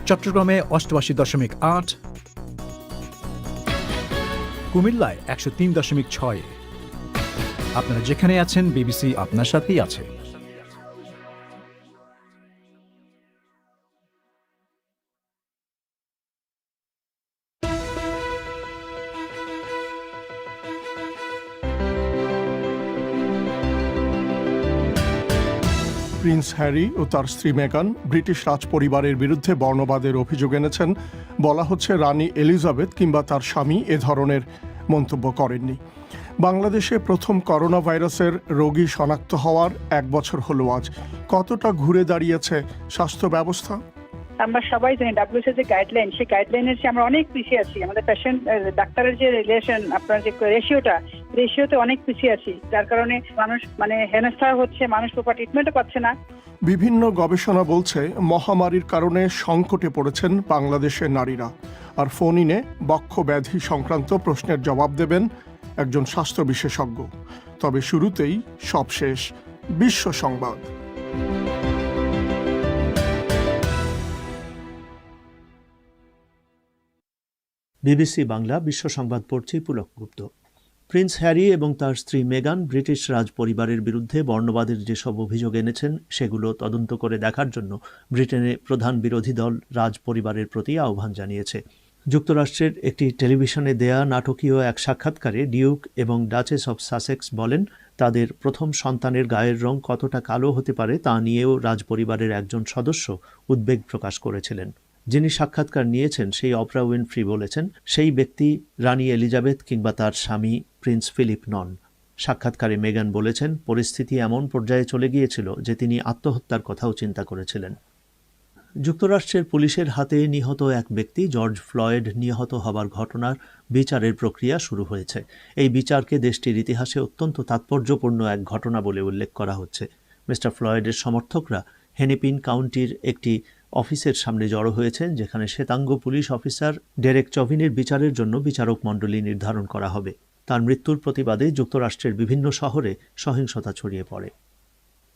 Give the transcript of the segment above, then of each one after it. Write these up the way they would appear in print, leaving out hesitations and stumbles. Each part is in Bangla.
চট্টগ্রামে ৮৮.৮, কুমিল্লায় ১০৩.৬। আপনারা যেখানে আছেন, বিবিসি আপনার সাথেই আছে। প্রিন্স হ্যারি ও তার স্ত্রী মেগান ব্রিটিশ রাজপরিবারের বিরুদ্ধে বর্ণবাদের অভিযোগ এনেছেন। বলা হচ্ছে রানী এলিজাবেথ কিংবা তার স্বামী এ ধরনের মন্তব্য করেননি। বাংলাদেশে প্রথম করোনা ভাইরাসের রোগী শনাক্ত হওয়ার ১ বছর হলো আজ। কতটা ঘুরে দাঁড়িয়েছে স্বাস্থ্য ব্যবস্থা? আমরা সবাই জানি ডাব্লিউএইচও যে গাইডলাইন, সেই গাইডলাইনের চেয়ে আমরা অনেক পিছিয়ে আছি। আমাদের পেশেন্ট ডাক্তারের যে রিলেশন, আপনার যে রেশিওতে অনেক পিছিয়ে আছি, যার কারণে মানুষ হেনস্থা হচ্ছে, মানুষ প্রপার ট্রিটমেন্টও পাচ্ছে না। বিভিন্ন গবেষণা বলছে মহামারীর কারণে সংকটে পড়েছেন বাংলাদেশের নারীরা। আর ফোন ইনে বক্ষ ব্যাধি সংক্রান্ত প্রশ্নের জবাব দেবেন একজন স্বাস্থ্য বিশেষজ্ঞ। তবে শুরুতেই সবশেষ বিশ্ব সংবাদ। বিবিসি বাংলা বিশ্ব সংবাদ পড়ছি পুলক গুপ্ত। প্রিন্স হ্যারি এবং তার স্ত্রী মেগান ব্রিটিশ রাজ পরিবারের বিরুদ্ধে বর্ণবাদের যেসব অভিযোগ এনেছেন সেগুলো তদন্ত করে দেখার জন্য ব্রিটেনে প্রধান বিরোধী দল রাজ পরিবারের প্রতি আহ্বান জানিয়েছে। যুক্তরাষ্ট্রের একটি টেলিভিশনে দেয়া নাটকীয় এক সাক্ষাৎকারে ডিউক এবং ডাচেস অব সাসেক্স বলেন, তাদের প্রথম সন্তানের গায়ের রং কতটা কালো হতে পারে তা নিয়েও রাজপরিবারের একজন সদস্য উদ্বেগ প্রকাশ করেছিলেন। যিনি সাক্ষাৎকার নিয়েছেন সেই অপরা উইনফ্রি বলেছেন, সেই ব্যক্তি রানী এলিজাবেথ কিংবা তার স্বামী প্রিন্স ফিলিপ নন। সাক্ষাৎকারে মেগান বলেছেন, পরিস্থিতি এমন পর্যায়ে চলে গিয়েছিল যে তিনি আত্মহত্যার কথাও চিন্তা করেছিলেন। যুক্তরাষ্ট্রের পুলিশের হাতে নিহত এক ব্যক্তি জর্জ ফ্লয়েড নিহত হবার ঘটনার বিচারের প্রক্রিয়া শুরু হয়েছে। এই বিচারকে দেশটির ইতিহাসে অত্যন্ত তাৎপর্যপূর্ণ এক ঘটনা বলে উল্লেখ করা হচ্ছে। মিস্টার ফ্লয়েডের সমর্থকরা হেনেপিন কাউন্টির একটি অফিসের সামনে জড়ো হয়েছেন, যেখানে শ্বেতাঙ্গ পুলিশ অফিসার ডেরেক চভিনের বিচারের জন্য বিচারক মণ্ডলী নির্ধারণ করা হবে। তার মৃত্যুর প্রতিবাদে যুক্তরাষ্ট্রের বিভিন্ন শহরে সহিংসতা ছড়িয়ে পড়ে।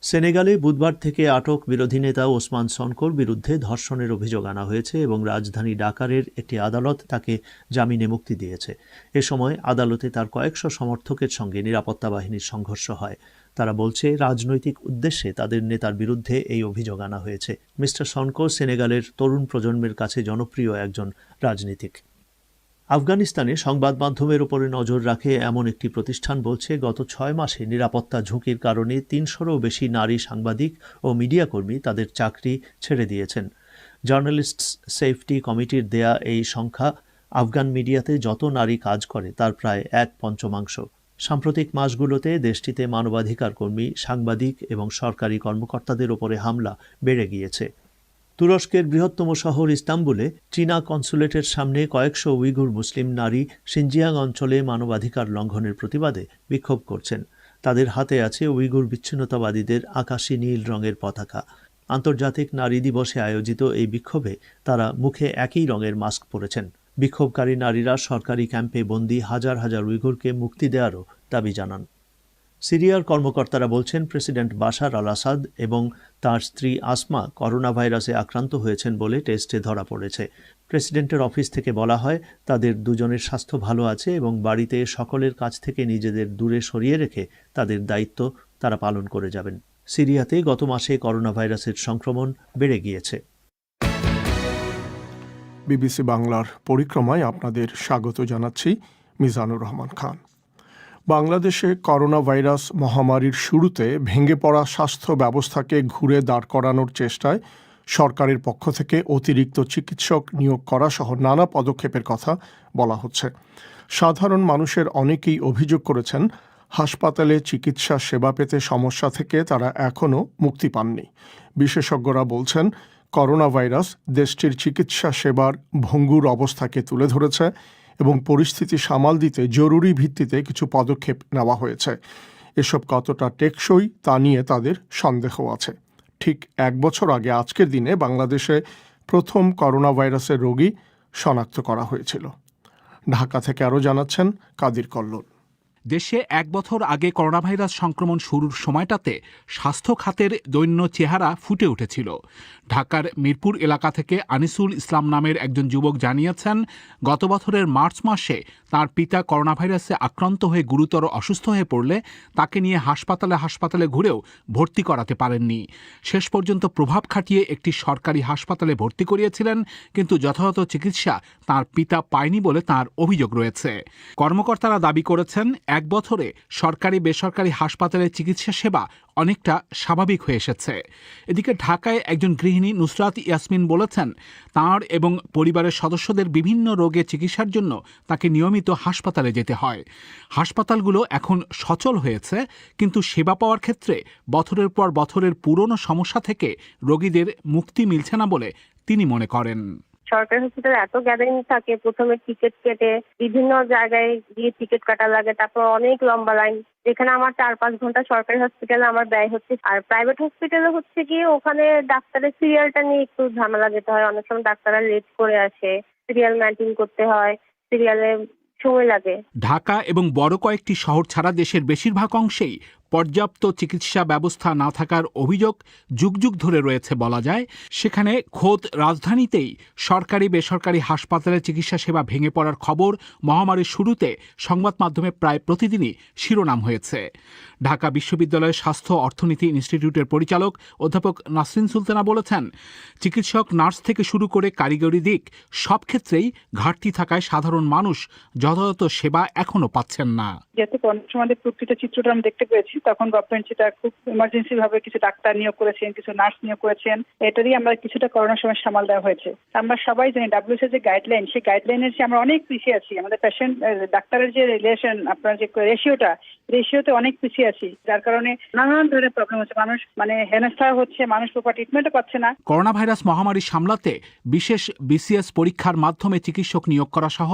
সেনেগালে বুধবার থেকে আটক বিরোধী নেতা ওসমান সনকোর বিরুদ্ধে ধর্ষণের অভিযোগ আনা হয়েছে এবং রাজধানী ডাকারের একটি আদালত তাকে জামিনে মুক্তি দিয়েছে। এ সময় আদালতে তার কয়েকশো সমর্থকের সঙ্গে নিরাপত্তা বাহিনীর সংঘর্ষ হয়। তারা বলছে, রাজনৈতিক উদ্দেশ্যে তাদের নেতার বিরুদ্ধে এই অভিযোগ আনা হয়েছে। মিস্টার সনকো সেনেগালের তরুণ প্রজন্মের কাছে জনপ্রিয় একজন রাজনীতিক। আফগানিস্তানে সংবাদ মাধ্যমের উপরে নজর রাখে এমন একটি প্রতিষ্ঠান বলছে, গত ৬ মাসে নিরাপত্তা ঝুঁকির কারণে ৩০০রও বেশি নারী সাংবাদিক ও মিডিয়াকর্মী তাদের চাকরি ছেড়ে দিয়েছেন। জার্নালিস্টস সেফটি কমিটির দেয়া এই সংখ্যা আফগান মিডিয়াতে যত নারী কাজ করে তার প্রায় ১/৫। সাম্প্রতিক মাসগুলোতে দেশটিতে মানবাধিকার কর্মী, সাংবাদিক এবং সরকারি কর্মকর্তাদের ওপরে হামলা বেড়ে গিয়েছে। তুরস্কের বৃহত্তম শহর ইস্তাম্বুলে চীনা কনসুলেটের সামনে কয়েকশো উইগুর মুসলিম নারী সিনজিয়াং অঞ্চলে মানবাধিকার লঙ্ঘনের প্রতিবাদে বিক্ষোভ করছেন। তাদের হাতে আছে উইগুর বিচ্ছিন্নতাবাদীদের আকাশী নীল রঙের পতাকা। আন্তর্জাতিক নারী দিবসে আয়োজিত এই বিক্ষোভে তারা মুখে একই রঙের মাস্ক পরেছেন। বিক্ষোভকারী নারীরা সরকারি ক্যাম্পে বন্দী হাজার হাজার উইগুরকে মুক্তি দেওয়ারও দাবি জানান। সিরিয়ার কর্মকর্তারা বলছেন, প্রেসিডেন্ট বাশার আল আসাদ এবং তার স্ত্রী আসমা করোনা ভাইরাসে আক্রান্ত হয়েছেন বলে টেস্টে ধরা পড়েছে। প্রেসিডেন্টের অফিস থেকে বলা হয়, তাদের দুজনের স্বাস্থ্য ভালো আছে এবং বাড়িতে সকলের কাছ থেকে নিজেদের দূরে সরিয়ে রেখে তাদের দায়িত্ব তারা পালন করে যাবেন। সিরিয়াতে গত মাসে করোনা ভাইরাসের সংক্রমণ বেড়ে গিয়েছে। বিবিসি বাংলার পরিক্রমায় আপনাদের স্বাগত জানাচ্ছি, মিজানুর রহমান খান। বাংলাদেশে করোনা ভাইরাস মহামারীর শুরুতে ভেঙে পড়া স্বাস্থ্য ব্যবস্থাকে ঘুরে দাঁড় করানোর চেষ্টায় সরকারের পক্ষ থেকে অতিরিক্ত চিকিৎসক নিয়োগ করা সহ নানা পদক্ষেপের কথা বলা হচ্ছে। সাধারণ মানুষের অনেকেই অভিযোগ করেছেন, হাসপাতালে চিকিৎসা সেবা পেতে সমস্যা থেকে তারা এখনও মুক্তি পাননি। বিশেষজ্ঞরা বলছেন, করোনা ভাইরাস দেশটির চিকিৎসা সেবার ভঙ্গুর অবস্থাকে তুলে ধরেছে এবং পরিস্থিতি সামাল দিতে জরুরি ভিত্তিতে কিছু পদক্ষেপ নেওয়া হয়েছে। এসব কতটা টেকসই তা নিয়ে তাদের সন্দেহ আছে। ঠিক ১ বছর আগে আজকের দিনে বাংলাদেশে প্রথম করোনা ভাইরাসের রোগী শনাক্ত করা হয়েছিল। ঢাকা থেকে আরও জানাচ্ছেন কাদির কল্লোল। দেশে ১ বছর আগে করোনাভাইরাস সংক্রমণ শুরুর সময়টাতে স্বাস্থ্য খাতের দৈন্য চেহারা ফুটে উঠেছিল। ঢাকার মিরপুর এলাকা থেকে আনিসুল ইসলাম নামের একজন যুবক জানিয়েছেন, গত বছরের মার্চ মাসে তার পিতা করোনাভাইরাসে আক্রান্ত হয়ে গুরুতর অসুস্থ হয়ে পড়লে তাকে নিয়ে হাসপাতালে ঘুরেও ভর্তি করাতে পারেননি। শেষ পর্যন্ত প্রভাব খাটিয়ে একটি সরকারি হাসপাতালে ভর্তি করিয়েছিলেন, কিন্তু যথাযথ চিকিৎসা তার পিতা পায়নি বলে তার অভিযোগ রয়েছে। কর্মকর্তারা দাবি করেছেন, ১ বছরে সরকারি বেসরকারি হাসপাতালে চিকিৎসা সেবা অনেকটা স্বাভাবিক হয়ে এসেছে। এদিকে ঢাকায় একজন গৃহিণী নুসরাত ইয়াসমিন বলেছেন, তাঁর এবং পরিবারের সদস্যদের বিভিন্ন রোগে চিকিৎসার জন্য তাকে নিয়মিত হাসপাতালে যেতে হয়। হাসপাতালগুলো এখন সচল হয়েছে, কিন্তু সেবা পাওয়ার ক্ষেত্রে বছরের পর বছরের পুরনো সমস্যা থেকে রোগীদের মুক্তি মিলছে না বলে তিনি মনে করেন। সরকারি হসপিটালে এত গ্যাদারিং থাকে, প্রথমে টিকিট কেটে বিভিন্ন জায়গায় গিয়ে টিকিট কাটা লাগে, তারপর অনেক লম্বা লাইন, যেখানে আমার ৪-৫ ঘন্টা সরকারি হসপিটালে আমার ব্যয় হচ্ছে। আর প্রাইভেট হসপিটালে হচ্ছে গিয়ে ওখানে ডাক্তারের সিরিয়ালটা নিয়ে একটু ঝামেলা যেতে হয়, অনেক সময় ডাক্তাররা লেট করে আসে, সিরিয়াল মেইনটেইন করতে হয়, সিরিয়ালে সময় লাগে। ঢাকা এবং বড় কয়েকটি শহর ছাড়া দেশের বেশিরভাগ অংশেই পর্যাপ্ত চিকিৎসা ব্যবস্থা না থাকার অভিযোগ যুগ যুগ ধরে রয়েছে বলা যায়। সেখানে খোদ রাজধানীতেই সরকারি বেসরকারি হাসপাতালে চিকিৎসা সেবা ভেঙে পড়ার খবর মহামারীর শুরুতে সংবাদ মাধ্যমে প্রায় প্রতিদিনই শিরোনাম হয়েছে। ঢাকা বিশ্ববিদ্যালয়ের স্বাস্থ্য অর্থনীতি ইনস্টিটিউটের পরিচালক অধ্যাপক নাসরিন সুলতানা বলেছেন, চিকিৎসক, নার্স থেকে শুরু করে কারিগরি দিক সব ক্ষেত্রেই ঘাটতি থাকায় সাধারণ মানুষ যথাযথ সেবা এখনো পাচ্ছেন না। যেহেতু আমাদের প্রকৃত চিত্রটা আমি দেখতে পেয়েছি, তখন গভর্নমেন্ট সেটা খুব ইমার্জেন্সি ভাবে কিছু ডাক্তার নিয়োগ করেছেন, কিছু নার্স নিয়োগ করেছেন। এটারই আমরা কিছুটা করোনার সময় সামাল দেওয়া হয়েছে। আমরা সবাই জানি WHO যে গাইডলাইন, সেই গাইডলাইনের চেয়ে আমরা অনেক পিছিয়ে আছি। আমাদের পেশেন্ট ডাক্তারের যে রিলেশন, আপনার যে রেশিওতে অনেক পিছিয়ে আছি, যার কারণে নানান ধরনের প্রবলেম হচ্ছে। মানুষ হেনস্থা হচ্ছে, মানুষ প্রপার ট্রিটমেন্টও পাচ্ছে না। করোনা ভাইরাস মহামারী সামলাতে বিশেষ BCS পরীক্ষার মাধ্যমে চিকিৎসক নিয়োগ করা সহ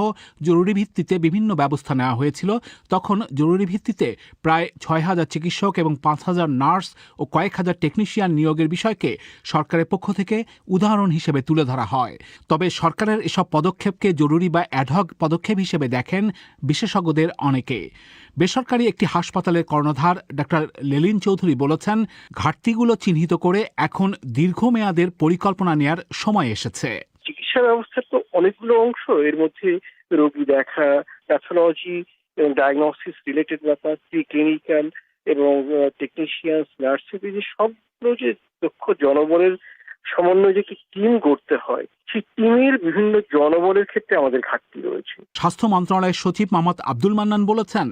জরুরি ভিত্তিতে বিভিন্ন ব্যবস্থা নেওয়া হয়েছিল। তখন জরুরি ভিত্তিতে প্রায় ৬,০০০ চিকিৎসক এবং ৫,০০০ নার্স ও কয়েক হাজার টেকনিশিয়ান নিয়োগের বিষয়কে সরকারের পক্ষ থেকে উদাহরণ হিসেবে তুলে ধরা হয়। তবে সরকারের এসব পদক্ষেপকে জরুরি বা অ্যাডহক পদক্ষেপ হিসেবে দেখেন বিশেষজ্ঞদের অনেকে। বেসরকারি একটি হাসপাতালের কর্ণধার ডাক্তার লেলিন চৌধুরী বলেছেন, ঘাটতিগুলো চিহ্নিত করে এখন দীর্ঘমেয়াদের পরিকল্পনা নেওয়ার সময় এসেছে। চিকিৎসা ব্যবস্থার তো অনেকগুলো অংশ, এর মধ্যে রোগী দেখা, প্যাথোলজি এবং ডায়াগনোসিস রিলেটেড ব্যাপার, ক্লিনিক্যাল এবং টেকনিশিয়ান, নার্সের যে সবগুলো যে দক্ষ জনবলের সমন্বয়ে যে টিম করতে হয়, সেই টিমের বিভিন্ন জনবলের ক্ষেত্রে আমাদের ঘাটতি রয়েছে। স্বাস্থ্য মন্ত্রণালয়ের সচিব মোহাম্মদ আব্দুল মান্নান বলেছেন,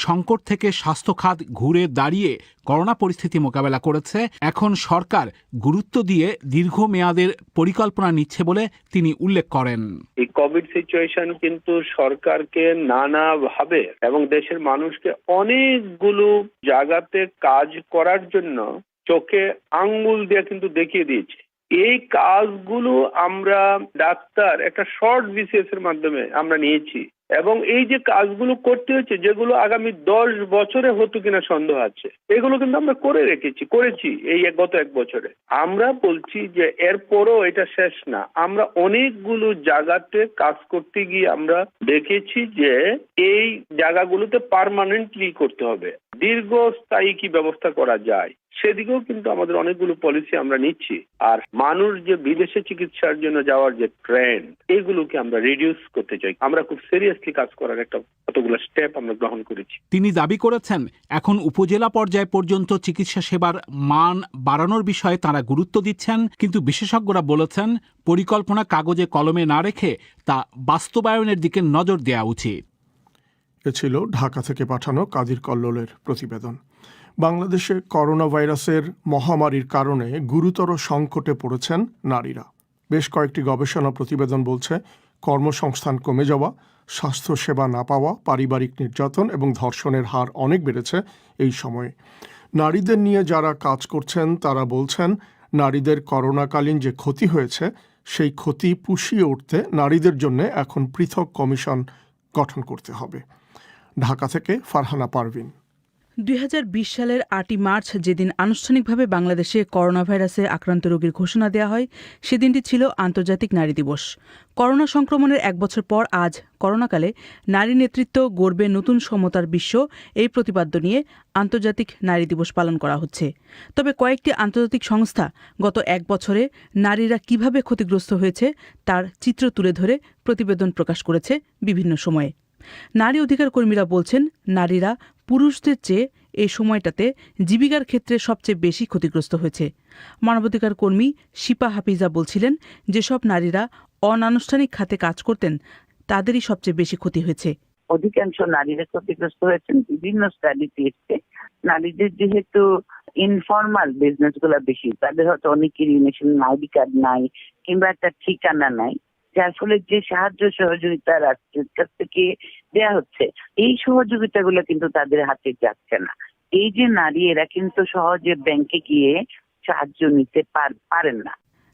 সংকট থেকে স্বাস্থ্য খাত ঘুরে দাঁড়িয়ে করোনা পরিস্থিতি মোকাবেলা করেছে। এখন সরকার গুরুত্ব দিয়ে দীর্ঘমেয়াদের পরিকল্পনা নিচ্ছে বলে তিনি উল্লেখ করেন। এই কোভিড সিচুয়েশন কিন্তু সরকারকে নানাভাবে এবং দেশের মানুষকে অনেকগুলো জায়গাতে কাজ করার জন্য চোখে আঙ্গুল দিয়ে কিন্তু দেখিয়ে দিয়েছে। এই কাজগুলো আমরা ডাক্তার একটা শর্ট BCS এর মাধ্যমে আমরা নিয়েছি, এবং এই যে কাজগুলো করতে হচ্ছে, যেগুলো আগামী 10 বছরে হতো কিনা সন্দেহ আছে, এগুলো কিন্তু আমরা করেছি এই গত 1 বছরে। আমরা বলছি যে এরপরও এটা শেষ না। আমরা অনেকগুলো জায়গাতে কাজ করতে গিয়ে আমরা দেখেছি যে এই জায়গাগুলোতে পার্মানেন্টলি করতে হবে, দীর্ঘস্থায়ী কি ব্যবস্থা করা যায়, সেদিকেও কিন্তু আমাদের অনেকগুলো পলিসি আমরা নিচ্ছি। আর মানুষ যে বিদেশে চিকিৎসার জন্য যাওয়ার যে ট্রেন্ড, এগুলোকে আমরা রিডিউস করতে চাই। আমরা খুব সিরিয়াসলি কাজ করার একটা কতগুলো স্টেপ আমরা গ্রহণ করেছি। তিনি দাবি করেছেন, এখন উপজেলা পর্যায় পর্যন্ত চিকিৎসা সেবার মান বাড়ানোর বিষয়ে তারা গুরুত্ব দিচ্ছেন, কিন্তু বিশেষজ্ঞরা বলেছেন, পরিকল্পনা কাগজে কলমে না রেখে তা বাস্তবায়নের দিকে নজর দেওয়া উচিত। এ ছিল ঢাকা থেকে পাঠানো কাদির কল্লোলের প্রতিবেদন। বাংলাদেশে করোনা ভাইরাসের মহামারীর কারণে গুরুতর সংকটে পড়েছেন নারীরা। বেশ কয়েকটি গবেষণা প্রতিবেদন বলছে, কর্মসংস্থান কমে যাওয়া, স্বাস্থ্যসেবা না পাওয়া, পারিবারিক নির্যাতন এবং ধর্ষণের হার অনেক বেড়েছে এই সময়ে। নারীদের নিয়ে যারা কাজ করছেন তারা বলছেন, নারীদের করোনাকালীন যে ক্ষতি হয়েছে, সেই ক্ষতি পুষিয়ে উঠতে নারীদের জন্য এখন পৃথক কমিশন গঠন করতে হবে। ঢাকা থেকে ফারহানা পারভিন। 2020 সালের 8ই মার্চ যেদিন আনুষ্ঠানিকভাবে বাংলাদেশে করোনা ভাইরাসে আক্রান্ত রোগীর ঘোষণা দেওয়া হয় সেদিনটি ছিল আন্তর্জাতিক নারী দিবস। করোনা সংক্রমণের এক বছর পর আজ করোনাকালে নারী নেতৃত্ব গড়বে নতুন সমতার বিশ্ব, এই প্রতিপাদ্য নিয়ে আন্তর্জাতিক নারী দিবস পালন করা হচ্ছে। তবে কয়েকটি আন্তর্জাতিক সংস্থা গত এক বছরে নারীরা কিভাবে ক্ষতিগ্রস্ত হয়েছে তার চিত্র তুলে ধরে প্রতিবেদন প্রকাশ করেছে বিভিন্ন সময়ে। নারী অধিকার কর্মীরা বলছেন, নারীরা পুরুষদের চেয়ে এই সময়টাতে জীবিকার ক্ষেত্রে সবচেয়ে বেশি ক্ষতিগ্রস্ত হয়েছে। মানবাধিকার কর্মী শিপা হাফিজা বলছিলেন, যেসব নারীরা অনানুষ্ঠানিক খাতে কাজ করতেন তাদেরই সবচেয়ে বেশি ক্ষতি হয়েছে। অধিকাংশ নারীরা ক্ষতিগ্রস্ত হয়েছেন। বিভিন্ন স্টাডিতে এসছে নারীদের যেহেতু ইনফর্মাল বিজনেস গুলা বেশি, তাদের হয়তো অনেকেরই ন্যাশনাল আইডি কার্ড নাই কিংবা একটা ঠিকানা নাই, যার ফলে যে সাহায্য সহযোগিতা রাষ্ট্রের কাছ থেকে দেয়া হচ্ছে এই সহযোগিতাগুলো কিন্তু তাদের হাতে যাচ্ছে না। এই যে নারী, এরা কিন্তু সহজে ব্যাংকে গিয়ে সাহায্য নিতে পারেন না।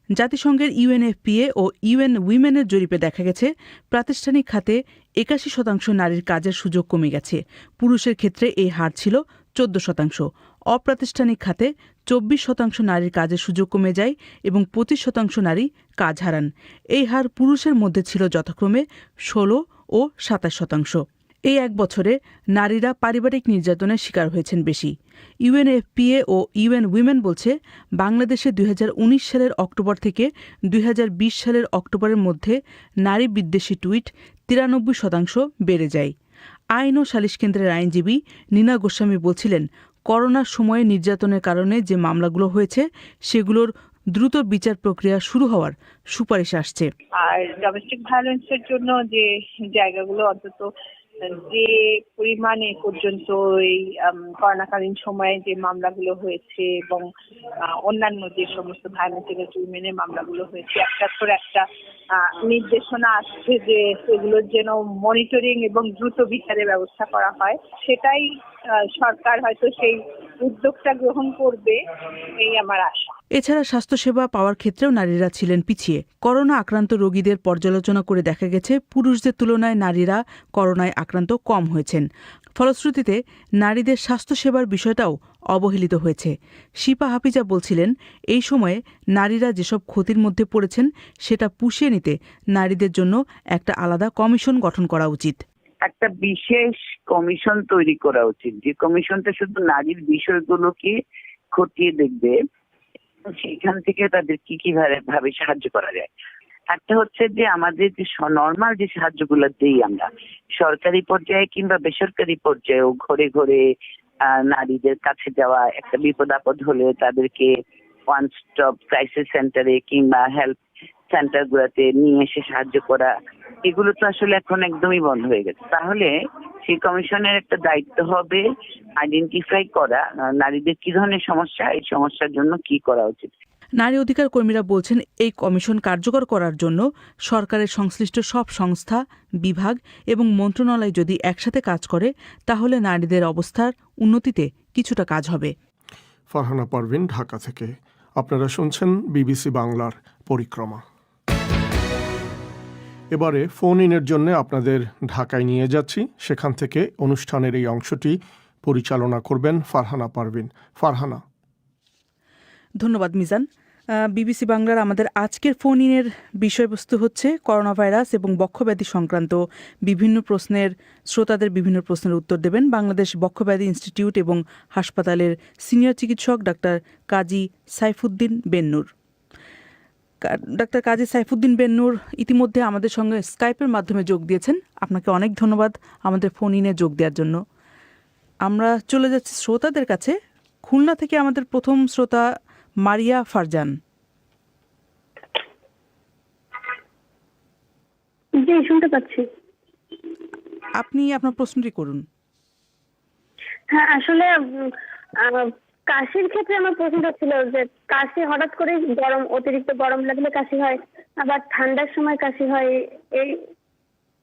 জাতিসংঘের ইউএনএফপিএ ও ইউএন উইমেনের জরিপে দেখা গেছে প্রাতিষ্ঠানিক খাতে 81% নারীর কাজের সুযোগ কমে গেছে। পুরুষের ক্ষেত্রে এই হার ছিল 14%। অপ্রাতিষ্ঠানিক খাতে 24% নারীর কাজের সুযোগ কমে যায় এবং 25% নারী কাজ হারান। এই হার পুরুষের মধ্যে ছিল যথাক্রমে 16 ও 27%। এই এক বছরে নারীরা পারিবারিক নির্যাতনের শিকার হয়েছেন বেশি। ইউএনএফপিএ ও ইউএন উইমেন বলছে, বাংলাদেশে 2019 সালের অক্টোবর থেকে 2020 সালের অক্টোবরের মধ্যে নারী বিদ্বেষী টুইট 93% বেড়ে যায়। আইন ও সালিশ কেন্দ্রের আইনজীবী নীনা গোস্বামী বলছিলেন, করোনার সময়ে নির্যাতনের কারণে যে মামলাগুলো হয়েছে সেগুলোর দ্রুত বিচার প্রক্রিয়া শুরু হওয়ার সুপারিশ আসছে। আর ডোমেস্টিক ভায়োলেন্সের জন্য যে জায়গাগুলো অন্তত যে পরিমাণে পর্যন্ত এই করোনাকালীন সময়ে যে মামলাগুলো হয়েছে এবং অন্যান্য যে সমস্ত ভায়োলেন্স এগেইনস্ট উইমেনের মামলাগুলো হয়েছে, একটার পর একটা নির্দেশনা আসছে যে সেগুলোর যেন মনিটরিং এবং দ্রুত বিচারের ব্যবস্থা করা হয়। সেটাই সরকার হয়তো সেই উদ্যোগটা গ্রহণ করবে, এই আমার আশা। এছাড়া স্বাস্থ্যসেবা পাওয়ার ক্ষেত্রেও নারীরা ছিলেন পিছিয়ে। করোনা আক্রান্ত রোগীদের পর্যালোচনা করে দেখা গেছে পুরুষদের তুলনায় নারীরা করোনায় আক্রান্ত কম হয়েছেন। ফলশ্রুতিতে নারীদের স্বাস্থ্যসেবার বিষয়টাও অবহেলিত হয়েছে। শিপা হাফিজা বলছিলেন, এই সময়ে নারীরা যেসব ক্ষতির মধ্যে পড়েছেন সেটা পুষিয়ে নিতে নারীদের জন্য একটা আলাদা কমিশন গঠন করা উচিত। একটা বিশেষ কমিশন তৈরি করা উচিত, যে কমিশনটা শুধু নারীর বিষয়গুলোকে খতিয়ে দেখবে, সেখান থেকে তাদের কি ভাবে সাহায্য করা যায়। একটা হচ্ছে যে আমাদের যে নর্মাল যে সাহায্যগুলো দেই আমরা সরকারি পর্যায়ে কিংবা বেসরকারি পর্যায়েও, ঘরে ঘরে নারীদের কাছে যাওয়া, একটা বিপদ আপদ হলে তাদেরকে ওয়ান স্টপ ক্রাইসিস সেন্টারে কিংবা হেলথ সেন্টার গুলাতে নিয়ে এসে সাহায্য করা, এগুলো তো আসলে এখন একদমই বন্ধ হয়ে গেছে। তাহলে সেই কমিশনের একটা দায়িত্ব হবে আইডেন্টিফাই করা নারীদের কি ধরনের সমস্যা, এই সমস্যার জন্য কি করা উচিত। নারী অধিকার কর্মীরা বলছেন, এই কমিশন কার্যকর করার জন্য সরকারের সংশ্লিষ্ট সব সংস্থা, বিভাগ এবং মন্ত্রণালয় যদি একসাথে কাজ করে তাহলে নারীদের অবস্থার উন্নতিতে কিছুটা কাজ হবে। ফারহানা পারভিন, ঢাকা থেকে। আপনারা শুনছেন বিবিসি বাংলার পরিক্রমা। এবারে ফোন ইনের জন্য আপনাদের ঢাকায় নিয়ে যাচ্ছি। সেখান থেকে অনুষ্ঠানের এই অংশটি পরিচালনা করবেন ফারহানা পারভিন। ফারহানা। ধন্যবাদ মিজান। বিবিসি বাংলার আমাদের আজকের ফোন ইনের বিষয়বস্তু হচ্ছে করোনা ভাইরাস এবং বক্ষব্যাধি সংক্রান্ত বিভিন্ন প্রশ্নের, শ্রোতাদের বিভিন্ন প্রশ্নের উত্তর দেবেন বাংলাদেশ বক্ষব্যাধি ইনস্টিটিউট এবং হাসপাতালের সিনিয়র চিকিৎসক ডাক্তার কাজী সাইফুদ্দিন বেন্নুর। ডাক্তার কাজী সাইফুদ্দিন বেন্নুর ইতিমধ্যে আমাদের সঙ্গে স্কাইপের মাধ্যমে যোগ দিয়েছেন। আপনাকে অনেক ধন্যবাদ আমাদের ফোন ইনে যোগ দেওয়ার জন্য। আমরা চলে যাচ্ছি শ্রোতাদের কাছে। খুলনা থেকে আমাদের প্রথম শ্রোতা মারিয়া ফারজান। জি, শুনতে পাচ্ছি। আপনি আপনার প্রশ্নটি করুন। হ্যাঁ, আসলে কাশির ক্ষেত্রে আমার প্রশ্নটা ছিল যে কাশি হঠাৎ করে গরম, অতিরিক্ত গরম লাগলে কাশি হয়, আবার ঠান্ডার সময় কাশি হয়, এই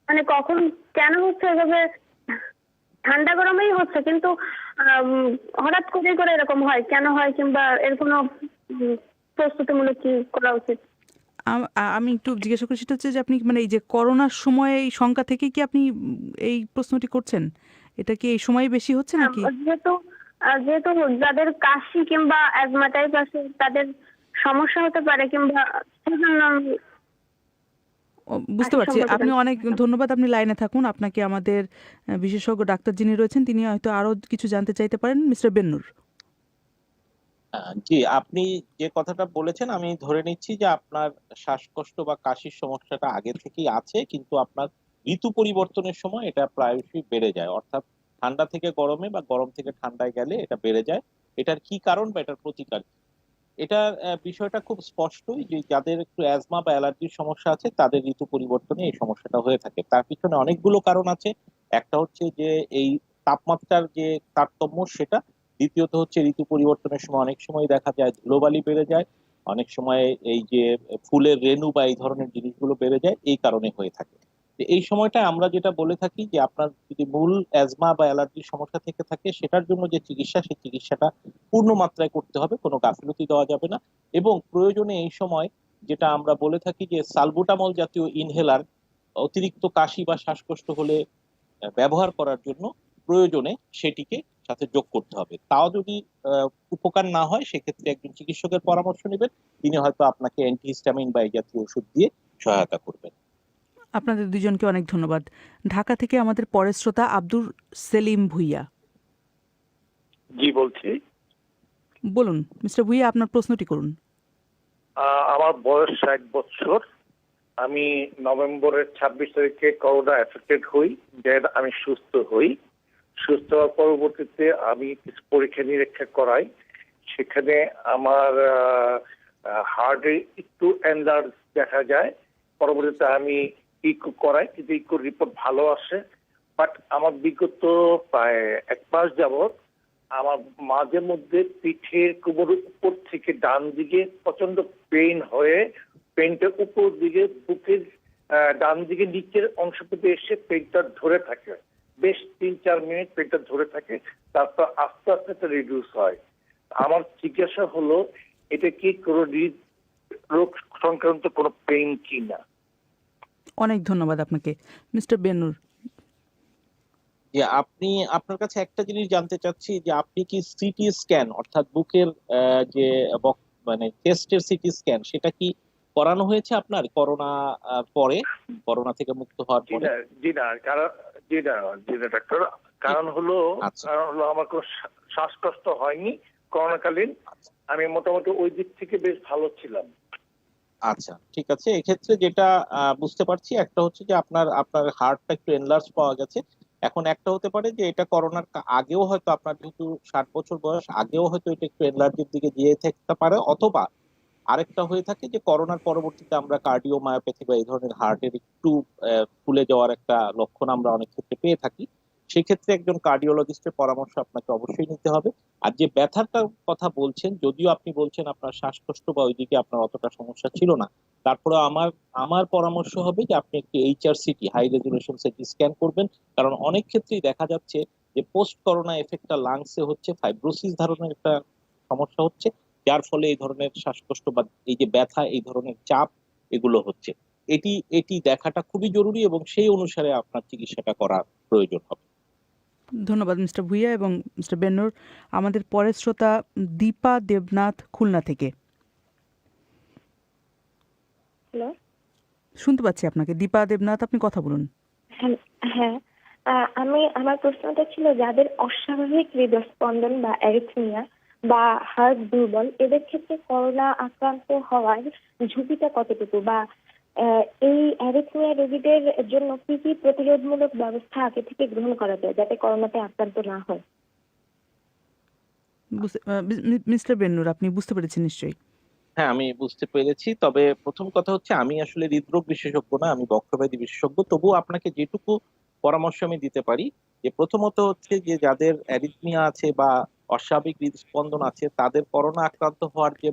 মানে কখন কেন হচ্ছে এভাবে? ঠান্ডা গরমেই হচ্ছে কিন্তু হঠাৎ করে এরকম হয়, কেন হয় কিংবা এর কোনো প্রস্তুতিমূলক কি করা উচিত? আমি একটু জিজ্ঞাসা করি, সেটা হচ্ছে যে আপনি মানে এই যে করোনার সময় এই শঙ্কা থেকে কি আপনি এই প্রশ্নটি করছেন? এটা কি এই সময় বেশি হচ্ছে নাকি? যেহেতু যেহেতু যাদের কাশি কিংবা অ্যাজমা টাইপ আছে তাদের সমস্যা হতে পারে, কিংবা সেজন্য বুঝতে পারছি। আপনি অনেক ধন্যবাদ, আপনি লাইনে থাকুন। আপনাকে আমাদের বিশেষজ্ঞ ডাক্তার যিনি রয়েছেন তিনি হয়তো আরো কিছু জানতে চাইতে পারেন। মিস্টার বেন্নুর। জি, আপনি যে কথাটা বলেছেন আমি ধরে নিচ্ছি যে আপনার শ্বাসকষ্ট বা কাশির সমস্যাটা আগে থেকেই আছে, কিন্তু আপনার ঋতু পরিবর্তনের সময় এটা প্রায়শই বেড়ে যায়, অর্থাৎ ঠান্ডা থেকে গরমে বা গরম থেকে ঠান্ডায় গেলে এটা বেড়ে যায়। এটার কি কারণ বা এটার প্রতিকার কি? এটার বিষয়টা খুব স্পষ্টই যে যাদের একটু অ্যাজমা বা অ্যালার্জির সমস্যা আছে তাদের ঋতু পরিবর্তনে এই সমস্যাটা হয়ে থাকে। তার পিছনে অনেকগুলো কারণ আছে। একটা হচ্ছে যে এই তাপমাত্রার যে তারতম্য সেটা, দ্বিতীয়ত হচ্ছে ঋতু পরিবর্তনের সময় অনেক সময় দেখা যায় ধুলোবালি বেড়ে যায়, অনেক সময় এই যে ফুলের রেণু বা এই ধরনের জিনিসগুলো বেড়ে যায়, এই কারণে হয়ে থাকে। তো এই সময়টা আমরা যেটা বলে থাকি যে আপনার যদি মূল অ্যাজমা বা অ্যালার্জির সমস্যা থেকে থাকে সেটার জন্য যে চিকিৎসা, সেই চিকিৎসাটা পূর্ণ মাত্রায় করতে হবে, কোনো গাফিলতি দেওয়া যাবে না। এবং প্রয়োজনে এই সময় যেটা আমরা বলে থাকি যে সালবুটামল জাতীয় ইনহেলার অতিরিক্ত কাশি বা শ্বাসকষ্ট হলে ব্যবহার করার জন্য প্রয়োজনে সেটিকে সাথে যোগ করতে হবে। তাও যদি উপকার না হয় সেক্ষেত্রে একজন চিকিৎসকের পরামর্শ নেবেন, তিনি হয়তো আপনাকে অ্যান্টিহিস্টামিন বা এই জাতীয় ওষুধ দিয়ে সহায়তা করবেন। আপনাদের দুজনকে অনেক ধন্যবাদ। ঢাকা থেকে আমাদের পরের শ্রোতা আব্দুর সেলিম ভুইয়া। জি বলছি। বলুন মিস্টার ভুইয়া, আপনার প্রশ্নটি করুন। আমার বয়স 60 বছর। আমি নভেম্বরের 26 তারিখে করোনা এফেক্টেড হই, দেন আমি সুস্থ হই। সুস্থ হওয়ার পরবর্তীতে আমি কিছু পরীক্ষা নিরীক্ষা করাই, সেখানে আমার হার্টে একটু এনলার্জ দেখা যায়। পরবর্তীতে আমি ইকো করাই, কিন্তু ইকোর রিপোর্ট ভালো আসে। বাট আমার বিগত প্রায় 1 মাস যাবত আমার মাঝে মধ্যে পিঠের কোমরের উপর থেকে ডান দিকে প্রচন্ড পেইন হয়ে, পেইনটার উপর দিকে বুকের ডান দিকে নিচের অংশটুকু এসে পেইনটা ধরে থাকে, বেশ 3-4 মিনিট পেইনটা ধরে থাকে, তারপর আস্তে আস্তে এটা রিডিউস হয়। আমার জিজ্ঞাসা হলো এটা কি কোনো রোগ সংক্রান্ত কোনো পেইন কিনা? অনেক ধন্যবাদ আপনাকে। মিস্টার বেন্নুর। যে আপনি, আপনার কাছে একটা জিনিস জানতে চাচ্ছি যে আপনি কি সিটি স্ক্যান অর্থাৎ বুকের যে মানে চেস্টের সিটি স্ক্যান সেটা কি করানো হয়েছে আপনার করোনা পরে, করোনা থেকে মুক্ত হওয়ার পরে? জি না, কারণ জি না ডাক্তার, কারণ হলো আচ্ছা। আমার কোনো শ্বাসকষ্ট হয়নি করোনাকালীন। আমি মোটামুটি ওই দিক থেকে বেশ ভালো ছিলাম। আচ্ছা, ঠিক আছে। এক্ষেত্রে যেটা বুঝতে পারছি একটা হচ্ছে যে আপনার আপনার হার্টটা একটু এনলার্জ পাওয়া গেছে। এখন একটা হতে পারে যে এটা করোনার আগেও হয়তো আপনার যেহেতু 60 বছর বয়স, আগেও হয়তো এটা একটু এনলার্জির দিকে গিয়ে থাকতে পারে, অথবা আরেকটা হয়ে থাকে যে করোনার পরবর্তীতে আমরা কার্ডিওমায়োপ্যাথি বা এই ধরনের হার্টের একটু ফুলে যাওয়ার একটা লক্ষণ আমরা অনেক ক্ষেত্রে পেয়ে থাকি। সেক্ষেত্রে একজন কার্ডিওলজিস্টের পরামর্শ আপনাকে অবশ্যই নিতে হবে। আর যে ব্যথাটার কথা বলছেন, যদিও আপনি বলছেন আপনার শ্বাসকষ্ট বা ওইদিকে আপনার অতটা সমস্যা ছিল না, তারপরে আমার আমার পরামর্শ হবে যে আপনি একটি এইচআরসিটি, হাই রেজলিউশন সিটি স্ক্যান করবেন। কারণ অনেক ক্ষেত্রেই দেখা যাচ্ছে যে পোস্ট করোনা এফেক্টটা লাংসে হচ্ছে, ফাইব্রোসিস ধরনের একটা সমস্যা হচ্ছে, যার ফলে এই ধরনের শ্বাসকষ্ট বা এই যে ব্যথা, এই ধরনের চাপ এগুলো হচ্ছে। এটি এটি দেখাটা খুবই জরুরি এবং সেই অনুসারে আপনার চিকিৎসাটা করার প্রয়োজন হবে। ধন্যবাদ মিস্টার ভুইয়া এবং মিস্টার বেন্নুর। আমাদের পরের শ্রোতা দীপা দেবনাথ খুলনা থেকে। হ্যালো, শুনতে পাচ্ছি আপনাকে। দীপা দেবনাথ, আপনি কথা বলুন। হ্যাঁ, আমার প্রশ্নটা ছিল যাদের অস্বাভাবিক হৃদস্পন্দন বা অ্যারিথমিয়া বা হার্ট দুর্বল, এদের ক্ষেত্রে করোনা আক্রান্ত হওয়ার ঝুঁকিটা কতটুকু, বা এই অ্যারিথমিয়া রোগীদের জন্য কি কি প্রতিরোধমূলক ব্যবস্থা আগে থেকে গ্রহণ করা যায় যাতে করোনাতে আক্রান্ত না হয়? মিস্টার বেন্নুর, আপনি বুঝতে পেরেছেন নিশ্চয়ই? হ্যাঁ, আমি বুঝতে পেরেছি। তবে প্রথম কথা হচ্ছে আমি আসলে হৃদরোগ বিশেষজ্ঞ না, আমি বক্ষব্যাধি বিশেষজ্ঞ। তবুও আপনাকে যেটুকু পরামর্শ আমি দিতে পারি যে প্রথমত হচ্ছে যে যাদের অ্যারিথমিয়া আছে বা অস্বাভাবিক হৃদস্পন্দন আছে তাদের করোনা আক্রান্ত হওয়ার যে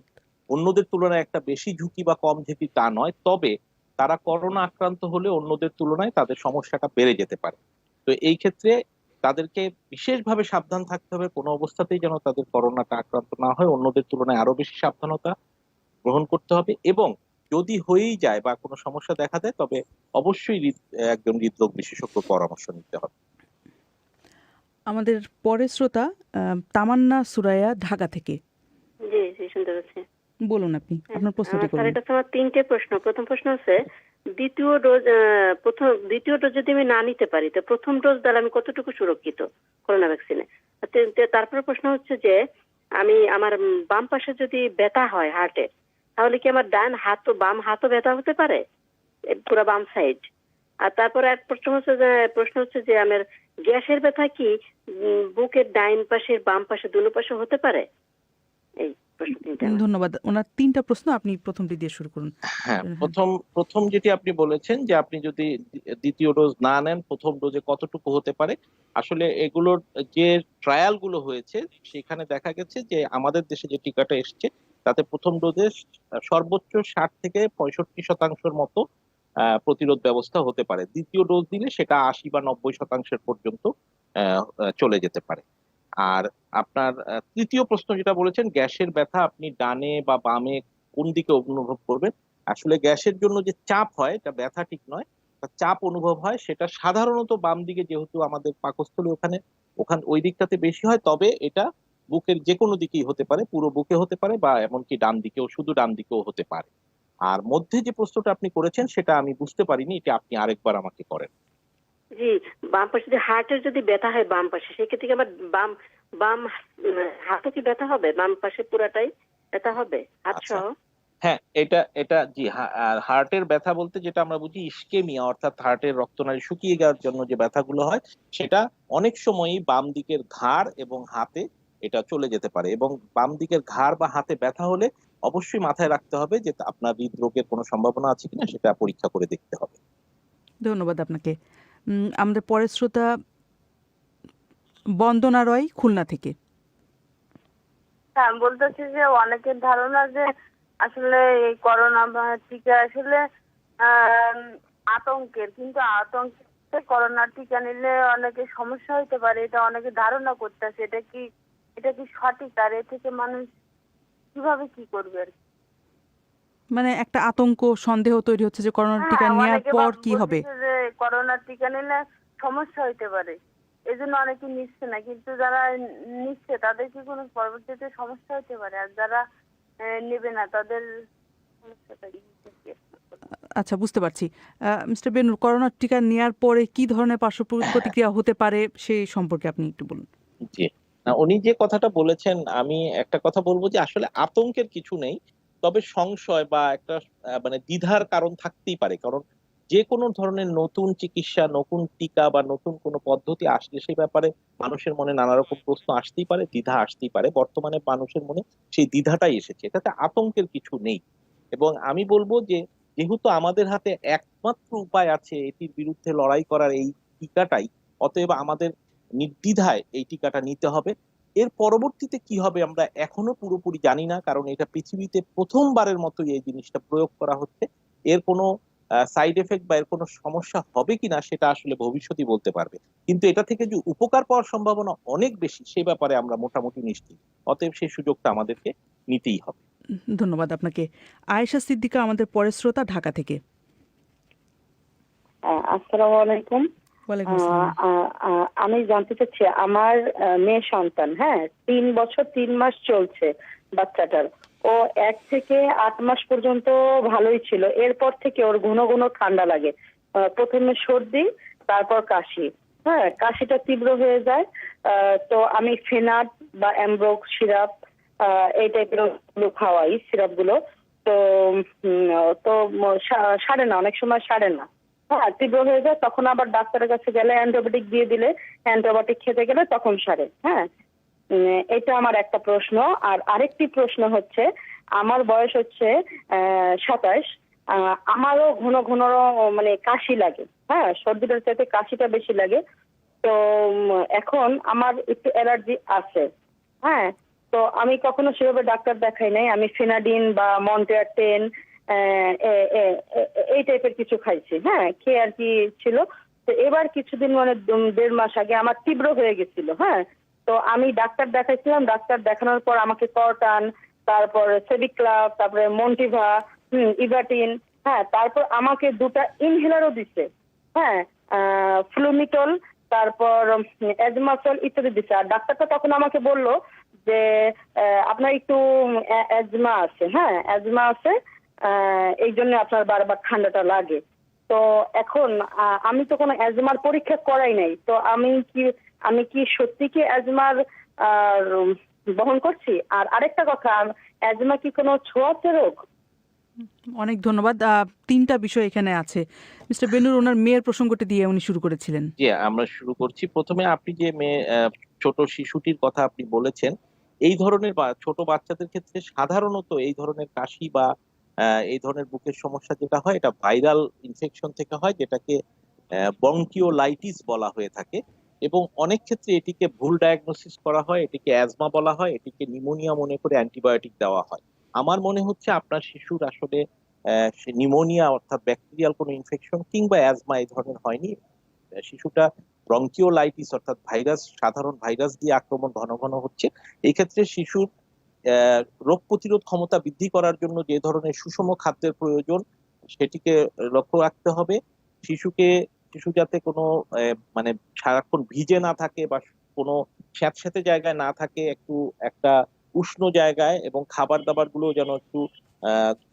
অন্যদের তুলনায় একটা বেশি ঝুঁকি বা কম ঝুঁকি তা নয়, তবে তারা করোনা আক্রান্ত হলে অন্যদের তুলনায় তাদের সমস্যাটা বেড়ে যেতে পারে। তো এই ক্ষেত্রে তাদেরকে বিশেষভাবে সাবধান থাকতে হবে, কোনো অবস্থাতেই যেন তাদের করোনাটা আক্রান্ত না হয়, অন্যদের তুলনায় আরো বেশি সাবধানতা গ্রহণ করতে হবে। এবং যদি হয়েই যায় বা কোনো সমস্যা দেখা দেয় তবে অবশ্যই একজন হৃদরোগ বিশেষজ্ঞ পরামর্শ নিতে হবে। আমাদের পরের শ্রোতা তামান্না সুরাইয়া ঢাকা থেকে। জি জি শুনতে পাচ্ছি। বলুন আপনি আপনার প্রশ্নটি করুন। স্যারের কাছে আমার 3টে প্রশ্ন। প্রথম প্রশ্ন হচ্ছে দ্বিতীয় ডোজ যদি আমি না নিতে পারি তো প্রথম ডোজ দ্বারা আমি কতটুকু সুরক্ষিত করোনা ভ্যাকসিনে। তারপরে প্রশ্ন হচ্ছে যে আমার বাম পাশে যদি ব্যথা হয় হার্টে, তাহলে কি আমার বাম হাতও ব্যথা হতে পারে, পুরো বাম সাইড? আর তারপরে এক প্রশ্ন হচ্ছে যে আমার গ্যাসের ব্যথা কি বুকের ডাইন পাশের বাম পাশে দুনো পাশে হতে পারে? এই প্রশ্ন 3টা। ধন্যবাদ। ওনার 3টা প্রশ্ন, আপনি প্রথমটি দিয়ে শুরু করুন। হ্যাঁ, প্রথম যেটি আপনি বলেছেন যে আপনি যদি দ্বিতীয় ডোজ না নেন প্রথম ডোজে কতটুকু হতে পারে, আসলে এগুলোর যে ট্রায়াল গুলো হয়েছে সেখানে দেখা গেছে যে আমাদের দেশে যে টিকাটা এসছে তাতে প্রথম ডোজে সর্বোচ্চ 60 থেকে 65% মতো প্রতিরোধ ব্যবস্থা হতে পারে। দ্বিতীয় ডোজ দিলে সেটা 80 বা 90% পর্যন্ত চলে যেতে পারে। আর আপনার তৃতীয় প্রশ্ন যেটা বলেছেন গ্যাসের ব্যথা আপনি ডানে বা বামে কোন দিকে অনুভব করবেন, আসলে গ্যাসের জন্য যে চাপ হয় এটা ব্যথা ঠিক নয়, চাপ অনুভব হয় সেটা সাধারণত বাম দিকে, যেহেতু আমাদের পাকস্থলী ওখানে ওই দিকটাতে বেশি হয়, তবে এটা বুকের যে কোনো দিকেই হতে পারে, পুরো বুকে হতে পারে বা এমনকি ডান দিকেও, শুধু ডান দিকেও হতে পারে। আর মধ্যে যে প্রশ্নটা আপনি করেছেন সেটা আমি বুঝতে পারিনি, এটা আপনি আরেকবার আমাকে করেন। জি, বাম পাশে যদি হার্টের যদি ব্যথা হয় বাম পাশে, সেক্ষেত্রে আমার বাম হাতও কি ব্যথা হবে? বাম পাশে পুরাটাই ব্যথা হবে হাত সহ? হ্যাঁ, এটা জি, আর হার্টের ব্যথা বলতে যেটা আমরা বুঝি ইসকেমিয়া, অর্থাৎ হার্টের রক্তনালী শুকিয়ে যাওয়ার জন্য যে ব্যথাগুলো হয় সেটা অনেক সময়ই বাম দিকের ঘাড় এবং হাতে এটা চলে যেতে পারে। এবং বাম দিকের ঘাড় বা হাতে ব্যথা হলে অবশ্যই মাথায় রাখতে হবে যে আপনার হৃদরোগের কোনো সম্ভাবনা আছে কিনা, সেটা পরীক্ষা করে দেখতে হবে। ধন্যবাদ আপনাকে। আমাদের পরের শ্রোতা বন্দনা রয় খুলনা থেকে। হ্যাঁ, বলতেছি যে অনেকের ধারণা যে আসলে এই করোনা টিকা আসলে আতঙ্কের, কিন্তু আতঙ্কে করোনা টিকা নিলে অনেকে সমস্যা হতে পারে, এটা অনেকে ধারণা করতেছে। এটা কি সঠিক? আর এ থেকে মানুষ কিভাবে কি করবে আর কি? মানে একটা আতঙ্ক সন্দেহ তৈরি হচ্ছে যে করোনা টিকা নেওয়ার পর কি হবে। যে করোনা টিকা নিলে সমস্যা হতে পারে, এই জন্য অনেকে নিচ্ছে না, কিন্তু যারা নিচ্ছে তাদের কি কোনো পরবর্তীতে সমস্যা হতে পারে? আর যারা নেবে না তাদের সমস্যাটা কি? আচ্ছা, বুঝতে পারছি। মিস্টার বেনুর, করোনা টিকা নেওয়ার পরে কি ধরনের পার্শ্ব প্রতিক্রিয়া হতে পারে সেই সম্পর্কে আপনি একটু বলুন। জি, উনি যে কথাটা বলেছেন, আমি একটা কথা বলবো যে আসলে আতঙ্কের কিছু নেই, তবে সংশয় বা একটা মানে দ্বিধার কারণ থাকতেই পারে। কারণ যে কোনো ধরনের নতুন চিকিৎসা, নতুন টিকা বা নতুন কোনো পদ্ধতি আসলে সেই ব্যাপারে মানুষের মনে নানা রকম প্রশ্ন আসতেই পারে, দ্বিধা আসতেই পারে। বর্তমানে মানুষের মনে সেই দ্বিধাটাই এসেছে, এটাতে আতঙ্কের কিছু নেই। এবং আমি বলবো যে যেহেতু আমাদের হাতে একমাত্র উপায় আছে এটির বিরুদ্ধে লড়াই করার, এই টিকাটাই, অতএব আমাদের নির্দ্বিধায় এই টিকাটা নিতে হবে। এর পরবর্তীতে কি হবে আমরা এখনো পুরোপুরি জানি না, কারণ এটা পৃথিবীতে প্রথমবারের মতো এই জিনিসটা প্রয়োগ করা হচ্ছে। এর কোনো সাইড এফেক্ট বা এর কোনো সমস্যা হবে কিনা সেটা আসলে ভবিষ্যতই বলতে পারবে, কিন্তু এটা থেকে যে উপকার পাওয়ার সম্ভাবনা অনেক বেশি সে ব্যাপারে আমরা মোটামুটি নিশ্চিত। অতএব সেই সুযোগটা আমাদেরকে নিতেই হবে। ধন্যবাদ আপনাকে। আয়েশা সিদ্দিকা আমাদের পরের শ্রোতা ঢাকা থেকে। আসসালামু আলাইকুম। ওয়ালাইকুম আসসালাম। আমি জানতে চাচ্ছি, আমার মেয়ে সন্তান, 3 বছর 3 মাস চলছে বাচ্চাটার। ও 1 থেকে 8 মাস পর্যন্ত ভালোই ছিল, এরপর থেকে ওর ঘন ঘন ঠান্ডা লাগে। প্রথমে সর্দি, তারপর কাশি। কাশিটা তীব্র হয়ে যায়। তো আমি ফেনাট বা অ্যামব্রোক সিরাপ এই টাইপের খাওয়াই, সিরাপ গুলো। তো সারে না, অনেক সময় সারে না। তীব্র হয়ে যায়, তখন আবার ডাক্তারের কাছে গেলে অ্যান্টিবায়োটিক দিয়ে দিলে, অ্যান্টিবায়োটিক খেতে গেলে তখন সারে। এটা আমার একটা প্রশ্ন। আর আরেকটি প্রশ্ন হচ্ছে, আমার বয়স হচ্ছে 27। আমারও ঘন ঘন মানে কাশি লাগে। সর্দিটার চাইতে কাশিটা বেশি লাগে। তো এখন আমার একটু অ্যালার্জি আছে। তো আমি কখনো সেভাবে ডাক্তার দেখাই নাই। আমি ফিনাডিন বা মন্টেয়ার 10 এই টাইপের কিছু খাইছি, খেয়ে আর কি ছিল। তো এবার কিছুদিন মানে 1.5 মাস আগে আমার তীব্র হয়ে গেছিল। তো আমি ডাক্তার দেখাইছিলাম। ডাক্তার দেখানোর পর আমাকে কর্টান, তারপর সেবিক্লাভ, তারপরে মন্টিভা, ইভাটিন, তারপর আমাকে 2টা ইনহেলারও দিচ্ছে, ফ্লুমিটল, তারপর অ্যাজমাসল ইত্যাদি দিচ্ছে। আর ডাক্তারটা তখন আমাকে বলল যে আপনার একটু অ্যাজমা আছে, হ্যাঁ অ্যাজমা আছে, এই জন্য আপনার বারবার ঠান্ডাটা লাগে। তো এখন আমি তো কোনো অ্যাজমার পরীক্ষা করাই নাই, তো আমি কি সত্যি কি অ্যাজমার বহন করছি? আর আরেকটা কথা, অ্যাজমা কি কোনো ছোঁয়াচে রোগ? অনেক ধন্যবাদ। তিনটা বিষয় এখানে আছে। মিস্টার বেনুর ওনার মেয়ের প্রসঙ্গটি দিয়ে উনি শুরু করেছিলেন। জি, আমরা শুরু করছি। প্রথমে আপনি যে ছোট শিশুটির কথা আপনি বলেছেন, এই ধরনের ছোট বাচ্চাদের ক্ষেত্রে সাধারণত এই ধরনের কাশি বা এই ধরনের বুকের সমস্যা যেটা হয়, এটা ভাইরাল ইনফেকশন থেকে হয়, যেটাকে ব্রঙ্কিওলাইটিস বলা হয়ে থাকে। এবং অনেক ক্ষেত্রে এটিকে ভুল ডায়াগনোসিস করা হয়, এটিকে অ্যাজমা বলা হয়, এটিকে নিউমোনিয়া মনে করে অ্যান্টিবায়োটিক দেওয়া হয়। আমার মনে হচ্ছে আপনার শিশুর আসলে নিউমোনিয়া অর্থাৎ ব্যাকটেরিয়াল কোনো ইনফেকশন কিংবা অ্যাজমা এই ধরনের হয়নি। শিশুটা ব্রঙ্কিওলাইটিস অর্থাৎ সাধারণ ভাইরাস দিয়ে আক্রমণ ঘন ঘন হচ্ছে। এই ক্ষেত্রে শিশুর রোগ প্রতিরোধ ক্ষমতা বৃদ্ধি করার জন্য যে ধরনের সুষম খাদ্যের প্রয়োজন সেটিকে লক্ষ্য রাখতে হবে। শিশু যাতে কোনো মানে সারাক্ষণ ভিজে না থাকে বা কোনো স্যাঁতস্যাঁতে জায়গায় না থাকে, একটা উষ্ণ জায়গায়, এবং খাবার দাবার গুলো যেন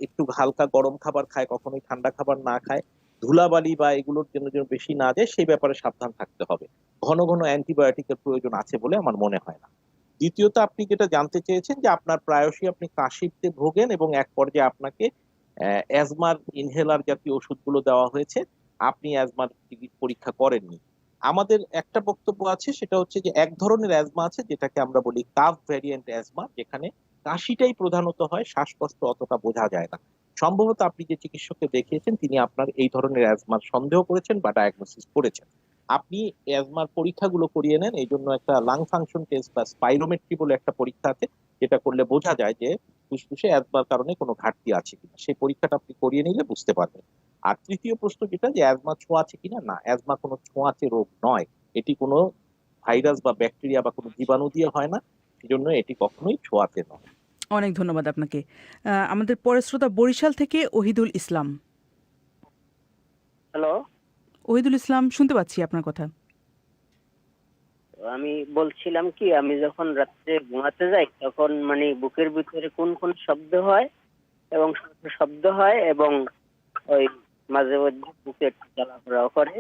একটু হালকা গরম খাবার খায়, কখনোই ঠান্ডা খাবার না খায়, ধুলাবালি বা এগুলোর জন্য যেন বেশি না যায় সেই ব্যাপারে সাবধান থাকতে হবে। ঘন ঘন অ্যান্টিবায়োটিকের প্রয়োজন আছে বলে আমার মনে হয় না। দ্বিতীয়ত, আপনি যেটা জানতে চেয়েছেন যে আপনার প্রায়শই আপনি কাশিতে ভোগেন এবং এক পর্যায়ে আপনাকে অ্যাজমার ইনহেলার জাতীয় ওষুধগুলো দেওয়া হয়েছে, আপনি অ্যাজমার পরীক্ষা করেননি। আমাদের একটা বক্তব্য আছে, সেটা হচ্ছে যে এক ধরনের অ্যাজমা আছে যেটাকে আমরা বলি কাফ ভ্যারিয়েন্ট অ্যাজমা, যেখানে কাশিটাই প্রধানত হয়, শ্বাসকষ্ট অতটা বোঝা যায় না। সম্ভবত আপনি যে চিকিৎসককে দেখিয়েছেন তিনি আপনার এই ধরনের অ্যাজমার সন্দেহ করেছেন বা ডায়াগনোসিস করেছেন। আপনি অ্যাজমার পরীক্ষাগুলো করিয়ে নেন। এই জন্য একটা লাং ফাংশন টেস্ট বা স্পাইরোমেট্রি বলে একটা পরীক্ষা আছে, যেটা করলে বোঝা যায় যে ফুসফুসে অ্যাজমার কারণে কোনো ঘাটতি আছে কিনা। সেই পরীক্ষাটা আপনি করিয়ে নিলে বুঝতে পারবেন। আর তৃতীয় প্রশ্ন যেটা, যে অ্যাজমা ছোঁয়াচে কিনা, না, অ্যাজমা কোনো ছোঁয়াচে রোগ নয়। এটি কোনো ভাইরাস বা ব্যাকটেরিয়া বা কোনো জীবাণু দিয়ে হয় না, সেজন্য এটি কখনোই ছোঁয়াচে নয়। অনেক ধন্যবাদ আপনাকে। আমাদের পরের শ্রোতা বরিশাল থেকে ওহিদুল ইসলাম। হ্যালো, ওহিদুল ইসলাম, শুনতে পাচ্ছি আপনার কথা। আমি বলছিলাম কি, আমি যখন রাত্রে ঘুমাতে যাই তখন মানে বুকের ভিতরে কোন কোন শব্দ হয় এবং এবং ওই মাঝে মধ্যে বুকে একটু জ্বালাপোড়াও করে,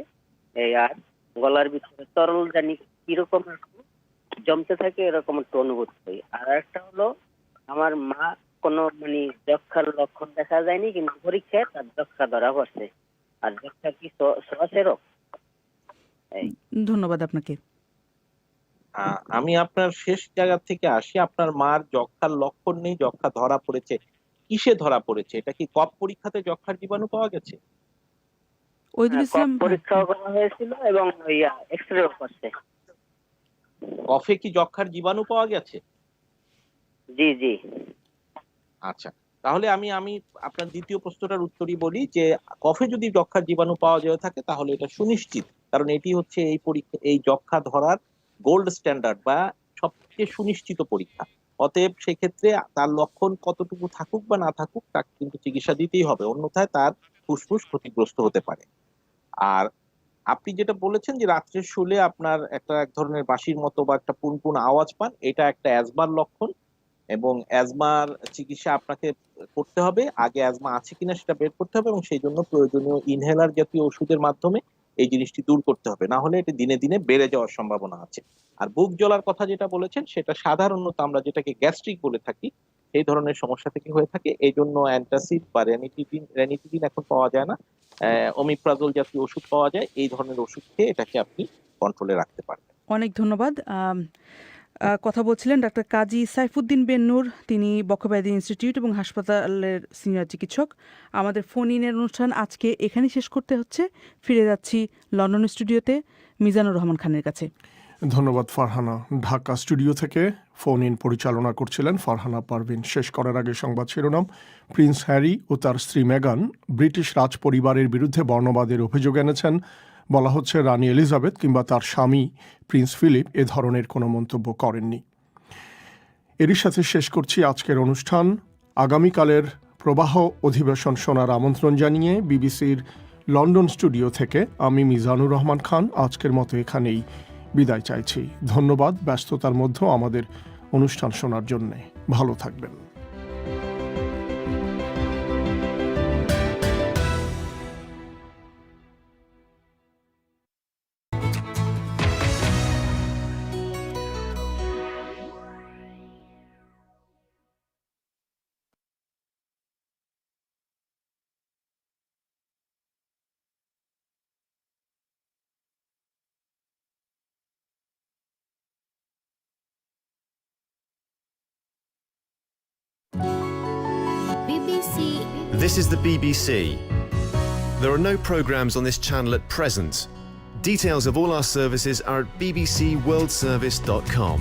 এই আর গলার ভিতরে তরল জানি কিরকম জমতে থাকে, এরকম একটু অনুভূতি হয়। আর একটা হলো, আমার মা কোনো মানে যক্ষার লক্ষণ দেখা যায়নি, কিন্তু পরীক্ষায় তার যক্ষা ধরা পড়ছে। আর যক্ষা কি ছোঁয়াচে রোগ? ধন্যবাদ আপনাকে। আমি আপনার শেষ জায়গা থেকে আসি। আপনার মার যক্ষার লক্ষণ নেই, যক্ষা ধরা পড়েছে, কিসে ধরা পড়েছে? এটা কি কফ পরীক্ষাতে যক্ষার জীবাণু পাওয়া গেছে? ওহিদুল ইসলাম, পরীক্ষাও করা হয়েছিল এবং এক্সরেও করছে। কফে কি যক্ষার জীবাণু পাওয়া গেছে? জি জি। আচ্ছা, তাহলে আমি আপনার দ্বিতীয় প্রশ্নটার উত্তরই বলি যে কফে যদি যক্ষার জীবাণু পাওয়া যায় থাকে তাহলে এটা সুনিশ্চিত, কারণ এটি হচ্ছে এই যক্ষা ধরার গোল্ড স্ট্যান্ডার্ড বা সবচেয়ে সুনিশ্চিত পরীক্ষা। অতএব সেক্ষেত্রে তার লক্ষণ কতটুকু থাকুক বা না থাকুক, তাকে কিন্তু চিকিৎসা দিতেই হবে, অন্যথায় তার ফুসফুস ক্ষতিগ্রস্ত হতে পারে। আর আপনি যেটা বলেছেন যে রাত্রে শুলে আপনার এক ধরনের বাঁশির মতো বা একটা পুনপুন আওয়াজ পান, এটা একটা অ্যাজমার লক্ষণ এবং অ্যাজমার চিকিৎসা আপনাকে করতে হবে। আগে অ্যাজমা আছে কিনা সেটা বের করতে হবে এবং সেই জন্য প্রয়োজনীয় ইনহেলার জাতীয় ওষুধের মাধ্যমে এই জিনিসটি দূর করতে হবে, না হলে এটি দিনে দিনে বেড়ে যাওয়ার সম্ভাবনা আছে। আর বুক জ্বলার কথা যেটা বলেছেন, সেটা সাধারণত আমরা যেটাকে গ্যাস্ট্রিক বলে থাকি এই ধরনের সমস্যা থেকে হয়ে থাকে। এই জন্য অ্যান্টাসিড বা রেনিটিডিন এখন পাওয়া যায় না, ওমিপ্রাজল জাতীয় ওষুধ পাওয়া যায়। এই ধরনের ওষুধ খেয়ে এটাকে আপনি কন্ট্রোলে রাখতে পারবেন। অনেক ধন্যবাদ। কথা বলছিলেন ডাক্তার কাজী সাইফুদ্দিন বেন্নুর, তিনি বক্ষব্যাধি ইনস্টিটিউট এবং হাসপাতালের সিনিয়র চিকিৎসক। আমাদের ফোন ইনের অনুষ্ঠান আজকে এখানেই শেষ করতে হচ্ছে। ফিরে যাচ্ছি লন্ডন স্টুডিওতে মিজানুর রহমান খানের কাছে। ধন্যবাদ ফারহানা। ঢাকা স্টুডিও থেকে ফোন ইন পরিচালনা করছিলেন ফারহানা পারভিন। শেষ করার আগে সংবাদ শিরোনাম। প্রিন্স হ্যারি ও তার স্ত্রী মেগান ব্রিটিশ রাজ পরিবারের বিরুদ্ধে বর্ণবাদের অভিযোগ এনেছেন। বলা হচ্ছে রানী এলিজাবেথ কিংবা তার স্বামী প্রিন্স ফিলিপ এ ধরনের কোনো মন্তব্য করেননি। এরই সাথে শেষ করছি আজকের অনুষ্ঠান। আগামীকালের প্রবাহ অধিবেশন শোনার আমন্ত্রণ জানিয়ে বিবিসির লন্ডন স্টুডিও থেকে আমি মিজানুর রহমান খান আজকের মতো এখানেই বিদায় চাইছি। ধন্যবাদ ব্যস্ততার মধ্যেও আমাদের অনুষ্ঠান শোনার জন্যে। ভালো থাকবেন। This is the BBC. There are no programmes on this channel at present. Details of all our services are at bbcworldservice.com.